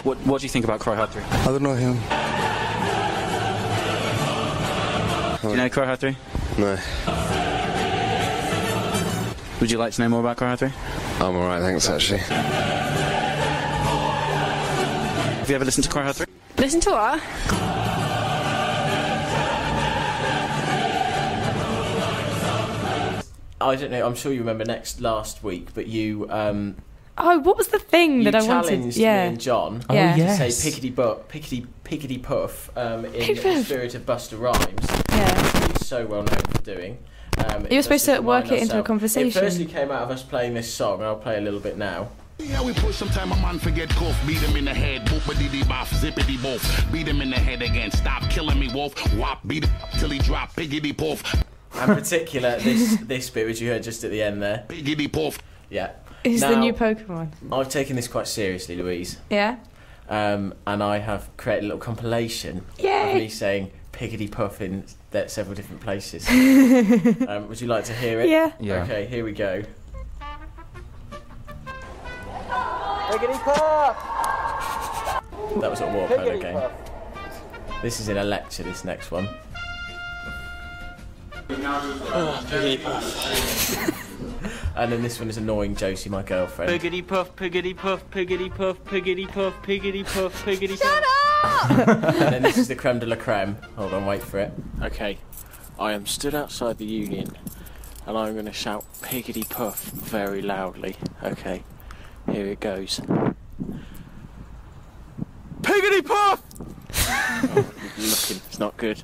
What do you think about Cry Hard 3? I don't know him. Do you know Cry Hard 3? No. Would you like to know more about Cry Hard 3? I'm alright, thanks, actually. Have you ever listened to Cry Hard 3? Listen to what? I don't know, I'm sure you remember last week, but you... Oh, what was the thing that I wanted? You challenged me and John to say Piggedy Puff in the spirit of Busta Rhymes. Yeah. He's so well known for doing. You were supposed to work it into a conversation. It firstly came out of us playing this song, and I'll play a little bit now. Yeah, we push sometime a man forget cough, beat him in the head, boopity boff, zippity boof, beat him in the head again, stop killing me, wolf, whop, beat him till he drop, piggity poof. And particular, this bit which you heard just at the end there. Piggedy Poof. Yeah. It's the new Pokemon. I've taken this quite seriously, Louise. Yeah? And I have created a little compilation of me saying Piggedy Puff in several different places. Would you like to hear it? Yeah. Okay, here we go. Piggedy Puff! That was a water polo game. This is in a lecture, this next one. Oh, Piggedy Puff. And then this one is annoying Josie, my girlfriend. Piggedy Puff, Piggedy Puff, Piggedy Puff, Piggedy Puff, Piggedy Puff, Piggedy Puff. Shut up! And then this is the creme de la creme. Hold on, wait for it. Okay, I am stood outside the Union and I'm going to shout Piggedy Puff very loudly. Okay, here it goes. Piggedy Puff! Oh, looking, it's not good.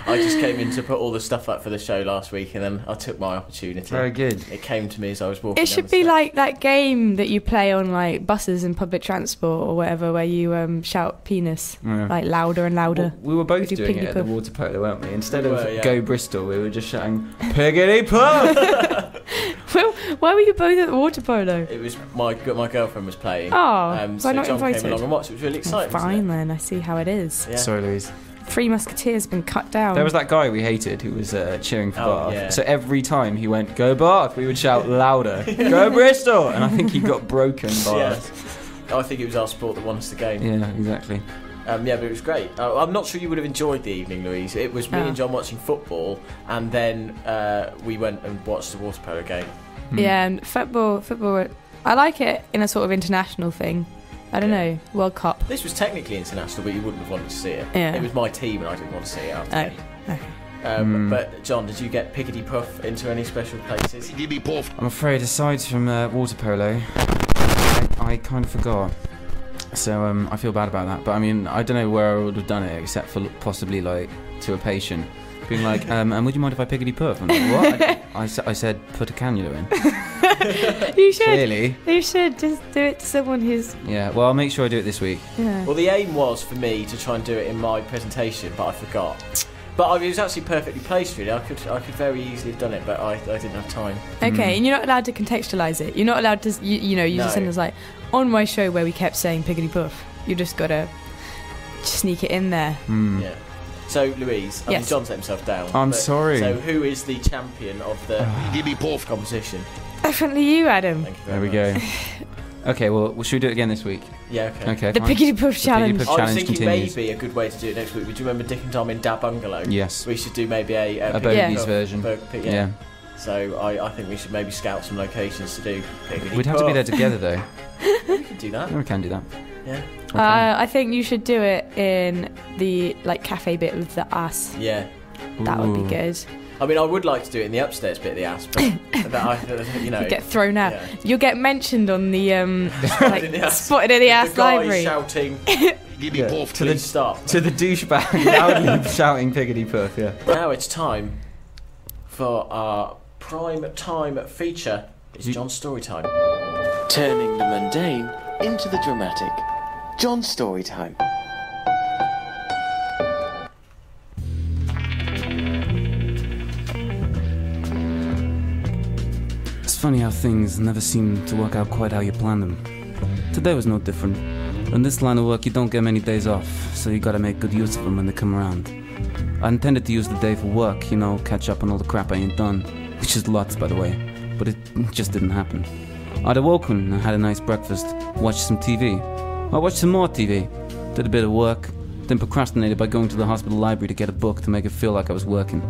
I just came in to put all the stuff up for the show last week, and then I took my opportunity. Very good. It came to me as I was walking. It should be like that game that you play on like buses and public transport or whatever, where you shout penis like louder and louder. Well, we were both doing it at the water polo, weren't we? Instead of Go Bristol, we were just shouting Piggedy Puff. Well, why were you both at the water polo? It was my girlfriend was playing. Oh, so not John invited? came along and watched. It was really exciting. Fine then, I see how it is. Yeah. Sorry, Louise. Three Musketeers been cut down. There was that guy we hated who was cheering for Bath. Yeah. So every time he went, go Bath, we would shout louder, go Bristol! And I think he got broken by us. I think it was our sport that won us the game. Yeah, exactly. Yeah, but it was great. I'm not sure you would have enjoyed the evening, Louise. It was me and John watching football, and then we went and watched the water polo game. Yeah, and football, I like it in a sort of international thing. I don't know, World Cup. This was technically international, but you wouldn't have wanted to see it. Yeah. It was my team, and I didn't want to see it after. Okay. But John, did you get Piggedy Puff into any special places? Piggedy Puff. I'm afraid, aside from water polo, I kind of forgot. So I feel bad about that. But I mean, I don't know where I would have done it, except for possibly like to a patient. Being like, and would you mind if I Piggedy Puff? I'm like, what? I said, put a cannula in. You should. Clearly. You should just do it to someone who's... Yeah, well, I'll make sure I do it this week. Yeah. Well, the aim was for me to try and do it in my presentation, but I forgot. But it was actually perfectly placed, really. I could very easily have done it, but I didn't have time. Okay, and you're not allowed to contextualise it. You're not allowed to, use a sentence like, on my show where we kept saying Piggedy Puff. You just got to sneak it in there. Yeah. So, Louise, I mean, John's let himself down. I'm sorry. So, who is the champion of the Piggedy Puff competition? Definitely you, Adam. Thank you very There we much. go. Okay, well, should we do it again this week? Yeah, okay. Okay, The fine. Piggedy Puff challenge. Piggedy Puff I was challenge thinking continues. maybe a good way to do it next week. Would you remember Dick and Dom in Da Bungalow? Yes. We should do maybe a Bogies Puff version. Yeah. So I think we should maybe scout some locations to do Piggedy We'd have to be there together, though. We could do that. Yeah, we can do that. Yeah. Okay. I think you should do it in the cafe bit with the ass. Yeah. That would be Ooh. good. I mean, I would like to do it in the upstairs bit of the ass, but You get thrown out. Yeah. You'll get mentioned on the Spotted in the ass. spotted in the ass the guy library. shouting, Piggedy Puff. please stop. To the douchebag loudly shouting Piggedy Puff, yeah. Now it's time for our prime time feature. It's John's story time. Turning the mundane into the dramatic. John's story time. It's funny how things never seem to work out quite how you plan them. Today was no different. In this line of work, you don't get many days off, so you gotta make good use of them when they come around. I intended to use the day for work, catch up on all the crap I ain't done, which is lots, by the way, but it just didn't happen. I'd awoken and had a nice breakfast, watched some TV, I watched some more TV, did a bit of work, then procrastinated by going to the hospital library to get a book to make it feel like I was working.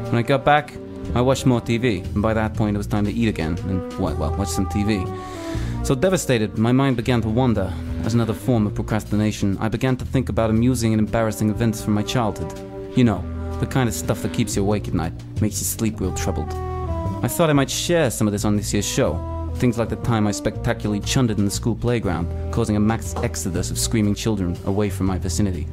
When I got back, I watched more TV, and by that point it was time to eat again and, watch some TV. So devastated, my mind began to wander. As another form of procrastination, I began to think about amusing and embarrassing events from my childhood. You know, the kind of stuff that keeps you awake at night, makes you sleep real troubled. I thought I might share some of this on this year's show. Things like the time I spectacularly chundered in the school playground, causing a mass exodus of screaming children away from my vicinity.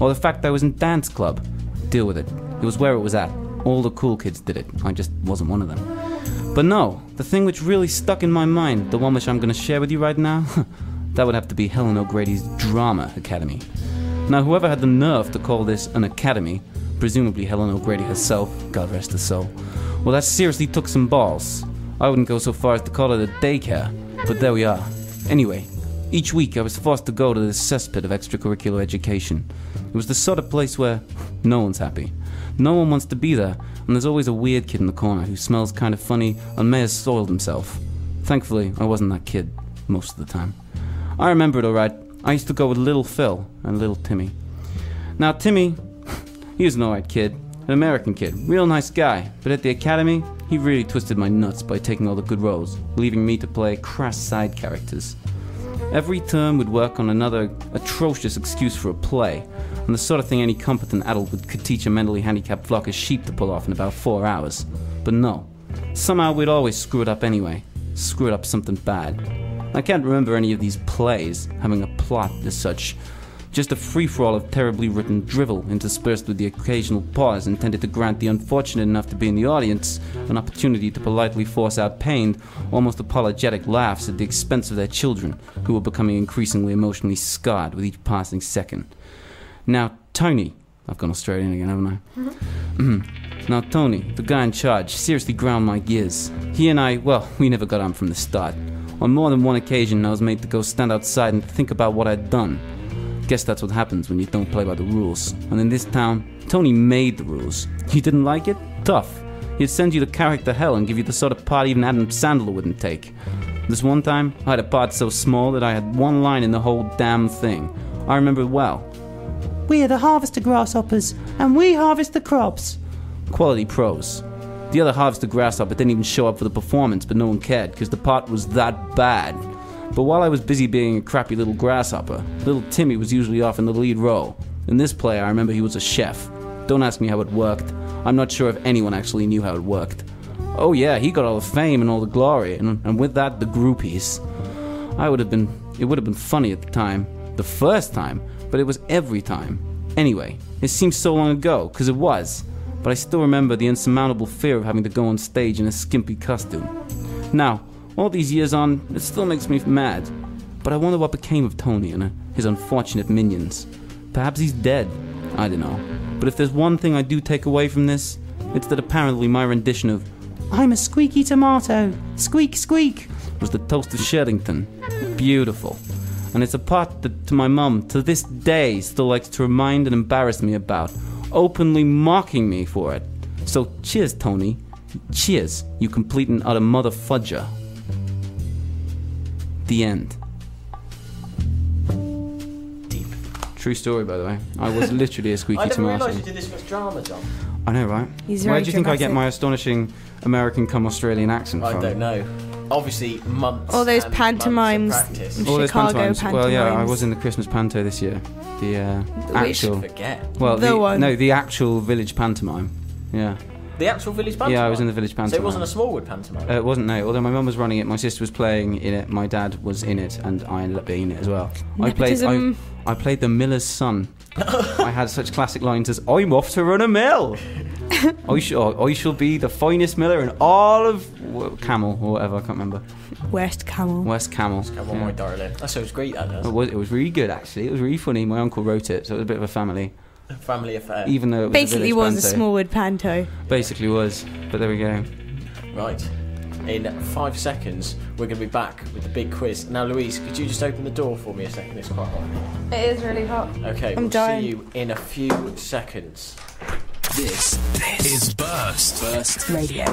Or the fact I was in dance club. Deal with it. It was where it was at. All the cool kids did it. I just wasn't one of them. But no, the thing which really stuck in my mind, the one which I'm going to share with you right now, that would have to be Helen O'Grady's Drama Academy. Now, whoever had the nerve to call this an academy, presumably Helen O'Grady herself, God rest her soul, well, that seriously took some balls. I wouldn't go so far as to call it a daycare, but there we are. Anyway, each week I was forced to go to this cesspit of extracurricular education. It was the sort of place where no one's happy. No one wants to be there, and there's always a weird kid in the corner who smells kind of funny and may have soiled himself. Thankfully, I wasn't that kid, most of the time. I remember it alright. I used to go with little Phil and little Timmy. Now Timmy, he was an alright kid, an American kid, real nice guy, but at the academy, he really twisted my nuts by taking all the good roles, leaving me to play crass side characters. Every term would work on another atrocious excuse for a play, and the sort of thing any competent adult could teach a mentally handicapped flock of sheep to pull off in about 4 hours. But no, somehow we'd always screw it up anyway, screw it up something bad. I can't remember any of these plays having a plot as such, just a free-for-all of terribly written drivel interspersed with the occasional pause intended to grant the unfortunate enough to be in the audience an opportunity to politely force out pained, almost apologetic laughs at the expense of their children, who were becoming increasingly emotionally scarred with each passing second. Now, Tony, I've gone Australian again, haven't I? Now, Tony, the guy in charge, seriously ground my gears. He and I, well, we never got on from the start. On more than one occasion, I was made to go stand outside and think about what I'd done. Guess that's what happens when you don't play by the rules. And in this town, Tony made the rules. You didn't like it? Tough. He'd send you to character hell and give you the sort of part even Adam Sandler wouldn't take. This one time, I had a part so small that I had one line in the whole damn thing. I remember it well. "We are the harvester grasshoppers, and we harvest the crops." Quality prose. The other harvester grasshopper didn't even show up for the performance, but no one cared, because the part was that bad. But while I was busy being a crappy little grasshopper, little Timmy was usually off in the lead role. In this play, I remember he was a chef. Don't ask me how it worked. I'm not sure if anyone actually knew how it worked. Oh yeah, he got all the fame and all the glory, and with that, the groupies. It would have been funny at the time, the first time, but it was every time. Anyway, it seems so long ago, because it was, but I still remember the insurmountable fear of having to go on stage in a skimpy costume. Now, all these years on, it still makes me mad, but I wonder what became of Tony and his unfortunate minions. Perhaps he's dead, I don't know. But if there's one thing I do take away from this, it's that apparently my rendition of "I'm a squeaky tomato, squeak squeak" was the toast of Sherdington. Beautiful. And it's a part that to my mum, to this day, still likes to remind and embarrass me about, openly mocking me for it. So cheers, Tony. Cheers, you complete and utter mother fudger. The end. Deep. True story, by the way. I was literally a squeaky tomato. I didn't realise you did this much drama, John. I know, right? He's Where very do you think I get dramatic. my astonishing American come Australian accent from? I don't know. Obviously, months. All those and pantomimes. months of practice. All those Chicago pantomimes. Well, yeah, I pantomimes. was in the Christmas panto this year. The Which? actual. Forget. Well, The one. No, the actual village pantomime. Yeah. The actual village pantomime? Yeah, I was in the village pantomime. So it wasn't a Smallwood pantomime? It wasn't, no. Although my mum was running it, my sister was playing in it, my dad was in it, and I ended up being in it as well. Nepotism. I played the miller's son. I had such classic lines as, "I'm off to run a mill. I shall be the finest miller in all of Camel," or whatever, I can't remember. West Camel. West Camel. Come on, my darling. That sounds great, that does. It was really good, actually. It was really funny. My uncle wrote it, so it was a bit of a family. Family affair. Even though it was Basically a was village a panto. Smallwood panto. Basically was, but there we go. Right. In 5 seconds, we're going to be back with the big quiz. Now, Louise, could you just open the door for me a second? It's quite hot. It is really hot. Okay, I'm we'll dying. see you in a few seconds. This is Burst Radio.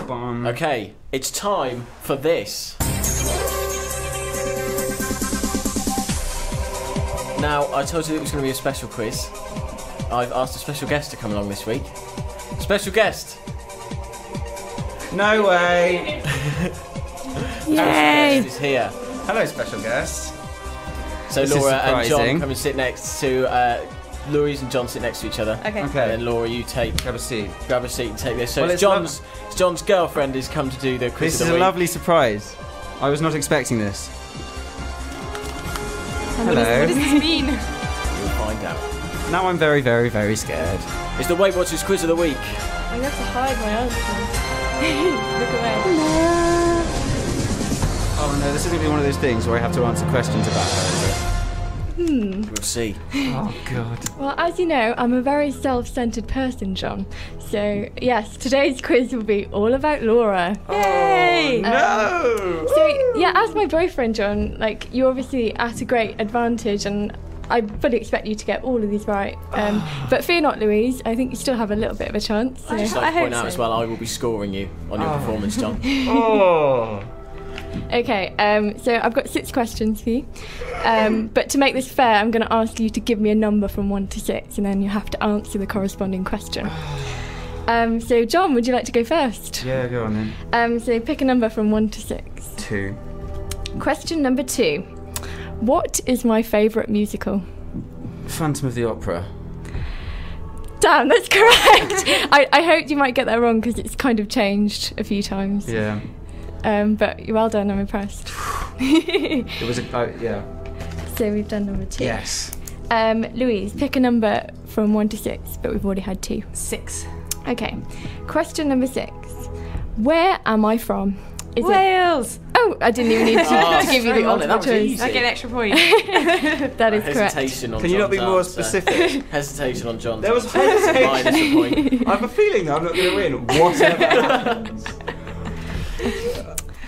Okay, it's time for this. Now, I told you it was going to be a special quiz. I've asked a special guest to come along this week. Special guest! No way! Yay! Guest is here. Hello, special guest. So This is Laura and John surprising. come and sit next to... Louise and John sit next to each other. Okay. And then Laura, you Grab a seat. grab a seat and take this. So Well, it's it's John's girlfriend has come to do the quiz This of is the a week. lovely surprise. I was not expecting this. What does this mean? You'll find out. Now I'm very, very, very scared. It's the Weightwatchers Quiz of the week. I'm going to have to hide my answers. Look away. Oh no, this is going to be one of those things where I have to answer questions about her, is it? We'll see. Oh god. Well, as you know, I'm a very self-centered person, John. So, yes, today's quiz will be all about Laura. Yay! No! So, yeah, as my boyfriend, John, like, you're obviously at a great advantage, and I fully expect you to get all of these right. But fear not, Louise. I think you still have a little bit of a chance. So. I'd just like to point out as well, I will be scoring you on your performance, John. Oh! Okay, so I've got 6 questions for you. But to make this fair, I'm going to ask you to give me a number from 1 to 6, and then you have to answer the corresponding question. So, John, would you like to go first? Yeah, go on then. So pick a number from 1 to 6. 2. Question number 2. What is my favourite musical? Phantom of the Opera. Damn, that's correct! I hoped you might get that wrong because it's kind of changed a few times. Yeah. But well done, I'm impressed. It was yeah. So we've done number 2. Yes. Louise, pick a number from 1 to 6, but we've already had 2. 6. Okay. Question number 6. Where am I from? Is Wales! Oh, I didn't even need to give you the straight on it, that multiple was choice. easy. I get an extra point. That is correct. Hesitation on Can you not be John's more answer. specific? Hesitation on John's There was answer. hesitation. Minus a point. I have a feeling that I'm not going to win, whatever happens.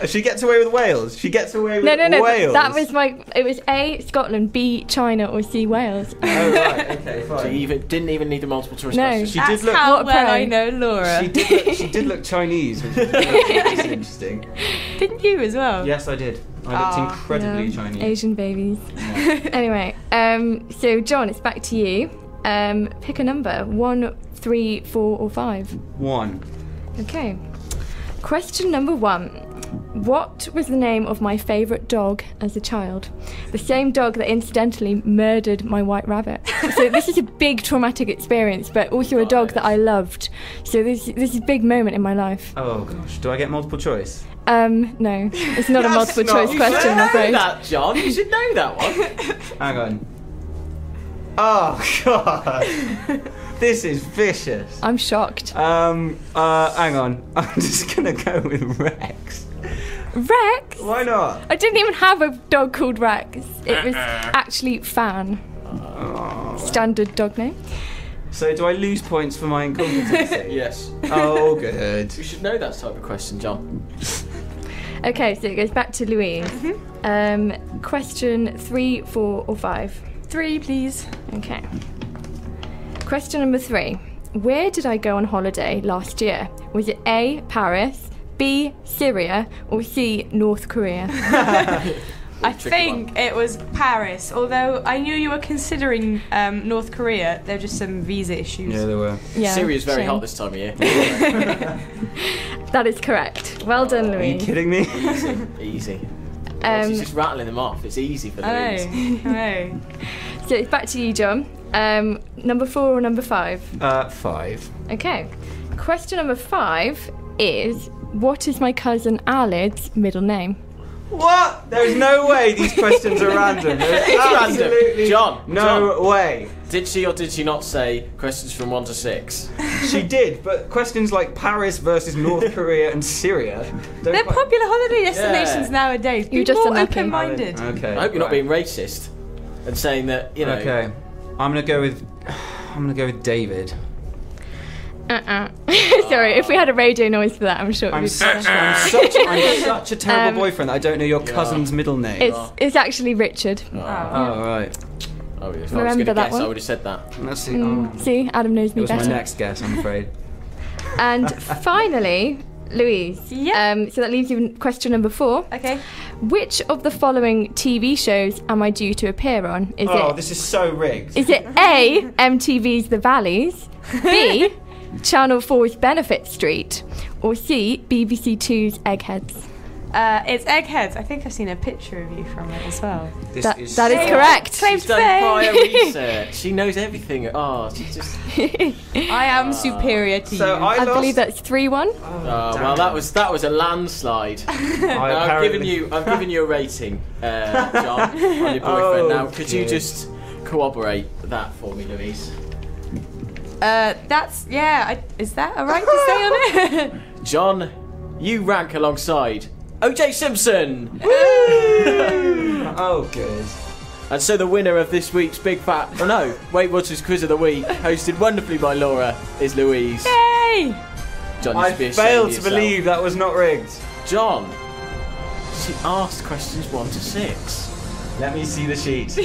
She gets away with Wales. She gets away with No. Wales. That was it was A, Scotland, B, China, or C, Wales. Oh right, okay, So fine. you didn't even need a multiple choice No. question. She That's did look. how What a well pro. I know Laura. She did look Chinese, which was really interesting. Didn't you as well? Yes, I did. I looked Aw, incredibly Yeah, Chinese. Asian babies. Anyway, so John, it's back to you. Pick a number: 1, 3, 4, or 5. 1. Okay. Question number 1. What was the name of my favourite dog as a child? The same dog that incidentally murdered my white rabbit. So this is a big traumatic experience, but also a dog that I loved. So this is a big moment in my life. Oh gosh, do I get multiple choice? No, it's not a That's multiple not- choice you question, I'm know afraid. that, John. You should know that one. Hang on. Oh god, this is vicious. I'm shocked. Hang on. I'm just gonna go with Rex. Rex? Why not? I didn't even have a dog called Rex. It was actually Fan. Standard dog name. So do I lose points for my incompetency? Yes. Oh, good. You should know that type of question, John. Okay, so it goes back to Louise. Question 3, 4, or 5? 3, please. Okay. Question number 3. Where did I go on holiday last year? Was it A, Paris, B, Syria, or C, North Korea? I Tricky think it was Paris, although I knew you were considering North Korea. There were just some visa issues. Yeah, there were. Yeah, Syria's very shame. hot this time of year. That is correct. Well done, Are you Louise. kidding me? Easy. She's just rattling them off. It's easy for Louise. Oh. So it's back to you, John. Number 4 or number 5? 5. Okay. Question number 5 is, what is my cousin Alid's middle name? What? There's no way these questions are random. There's absolutely John, no way. Did she or did she not say questions from 1 to 6? She did, but questions like Paris versus North Korea and Syria. don't They're quite- popular holiday destinations nowadays. You're Be just more unlucky. open-minded. Okay. I hope you're not right. being racist and saying that, you know. Okay. I'm gonna go with David. Sorry, if we had a radio noise for that, I'm sure it would I'm be such a terrible boyfriend that I don't know your cousin's middle name. It's actually Richard. Oh right. Oh, if I was Remember going to that guess, one? I would have said that. Let's see. See, Adam knows It me was better. my next guess, I'm afraid. And finally, Louise. Yeah. So that leaves you with question number 4. Okay. Which of the following TV shows am I due to appear on? This is so rigged. Is it A, MTV's The Valleys, B, Channel 4's Benefit Street, or C, BBC 2's Eggheads? It's Eggheads. I think I've seen a picture of you from it as well. That is correct. Claim She's done prior research. She knows everything. Oh, she's just... I am superior to you. I believe that's 3-1. Well, that was a landslide. I've given you a rating, John, on your boyfriend. Now, could you just corroborate that for me, Louise? Is that alright to say on it? John, you rank alongside O.J. Simpson. Oh, good. And so the winner of this week's Weightwatchers Quiz of the Week, hosted wonderfully by Laura, is Louise. Yay! John, I failed to believe that was not rigged. John, she asked questions 1 to 6. Let me see the sheet.